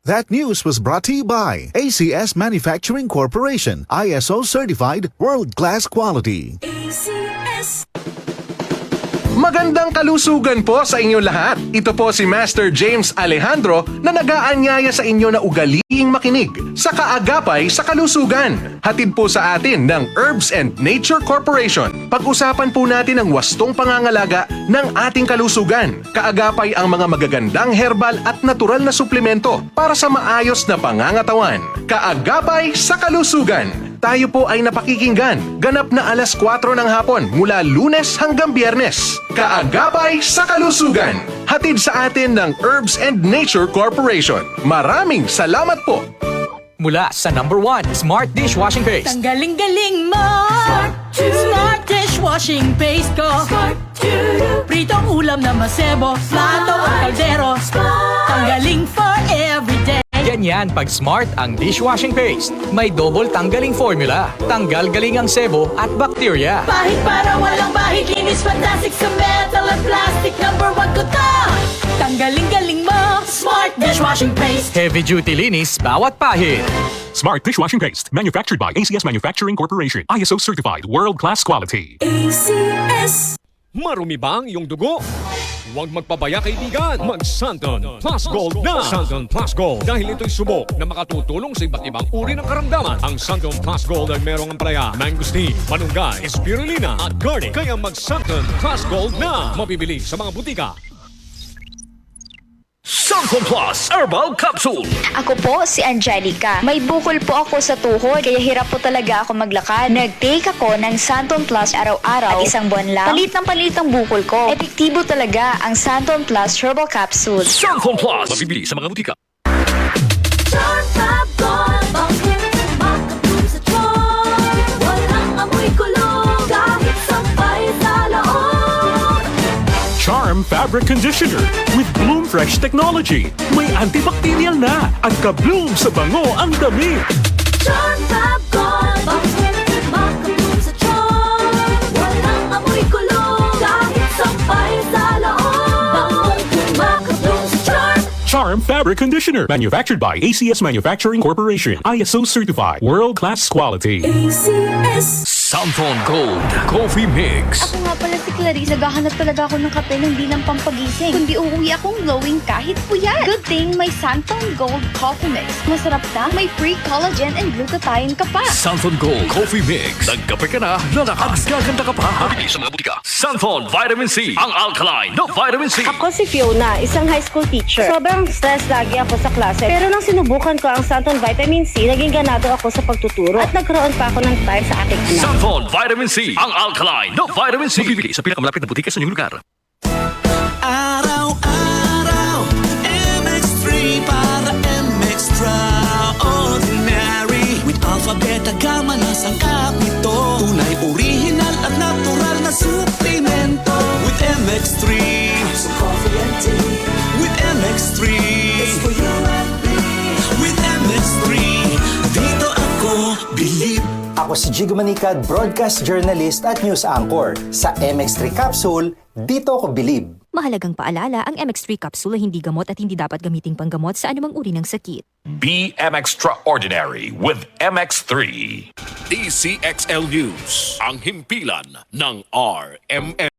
That news was brought to you by ACS Manufacturing Corporation, ISO certified world-class quality. ACS. Magandang kalusugan po sa inyo lahat. Ito po si Master James Alejandro na nag-aanyaya sa inyo na ugaliing makinig sa kaagapay sa kalusugan. Hatid po sa atin ng Herbs and Nature Corporation. Pag-usapan po natin ang wastong pangangalaga ng ating kalusugan. Kaagapay ang mga magagandang herbal at natural na suplemento para sa maayos na pangangatawan. Kaagapay sa kalusugan. Tayo po ay napakikinggan. Ganap na alas 4 ng hapon mula Lunes hanggang Biyernes. Kaagapay sa kalusugan. Hatid sa atin ng Herbs and Nature Corporation. Maraming salamat po. Mula sa #1 Smart Dishwashing Paste. Tanggaling-galing mo. Smart dishwashing paste ko. Pritong ulam na masebo. Plato o kaldero. Tanggaling for everyday. Ganyan pag Smart ang dishwashing paste. May double tanggaling formula. Tanggal galing ang sebo at bakterya. Bahid para walang bahid. Linis fantastic sa metal at plastic. #1 ko to. Tanggaling-galing mo. Smart dishwashing paste. Heavy duty linis bawat pahid. Smart Dishwashing Paste, manufactured by ACS Manufacturing Corporation. ISO certified, world-class quality. ACS. Marumi ba ang iyong dugo? Huwag magpabaya kaibigan. Mag-Santon Plus Gold na. Santon Plus Gold. Dahil ito'y subok na makatutulong sa iba't ibang uri ng karamdaman. Ang Santon Plus Gold ay merong ampalaya, mangosteen, malunggay, spirulina at garlic. Kaya mag-Santon Plus Gold na. Mabibili sa mga butika. Santon Plus Herbal Capsule. Ako po si Angelica. May bukol po ako sa tuhod, kaya hirap po talaga ako maglakad. Nag-take ako ng Santon Plus araw-araw at isang buwan lang. Palit ang bukol ko. Epektibo talaga ang Santon Plus Herbal Capsule. Santon Plus. Mabibili sa mga butika. Charm Fabric Conditioner with Bloom Fresh Technology. May antibacterial na at ka-bloom sa bango ang damit. Charm Fab Gold. Makabloom sa charm. Walang amoy kulong. Kahit sampay sa loob. Makabloom sa charm. Charm Fabric Conditioner, manufactured by ACS Manufacturing Corporation. ISO certified, world-class quality. ACS. Santon Gold Coffee Mix. Ako nga pala si Clarice. Naghahanap talaga ako ng kape na hindi lang pampagising, kundi uuwi akong glowing kahit puyat. Good thing may Santon Gold Coffee Mix. Masarap na, may free collagen and glutathione ka pa. Santon Gold Coffee Mix. Nagkape ka na, lalakas, gaganda ka pa. Mabibili sa mga butika. Santon Vitamin C. Ang alkaline na vitamin C. Ako si Fiona, isang high school teacher. Sobrang stress lagi ako sa klase. Pero nang sinubukan ko ang Santon Vitamin C, naging ganado ako sa pagtuturo. At nagkaroon pa ako ng time sa aking anak. Santon Vitamin C. Ang alkaline na vitamin C. Mabibili sa pinakamalapit na butika sa inyong lugar. Araw-araw, MX3 para MX-Traordinary. With alpha, beta, gamma na sangkap nito. Tunay, original at natural na suplemento. With MX3, so coffee and tea. With MX3, it's for you and me. With MX3, dito ako believe. Ako si Jigo Manicad, broadcast journalist at news anchor. Sa MX3 Capsule, dito ako believe. Mahalagang paalala, ang MX3 capsule ay hindi gamot at hindi dapat gamiting panggamot sa anumang uri ng sakit. Be Extraordinary with MX3. DCXL News. Ang himpilan ng RMN.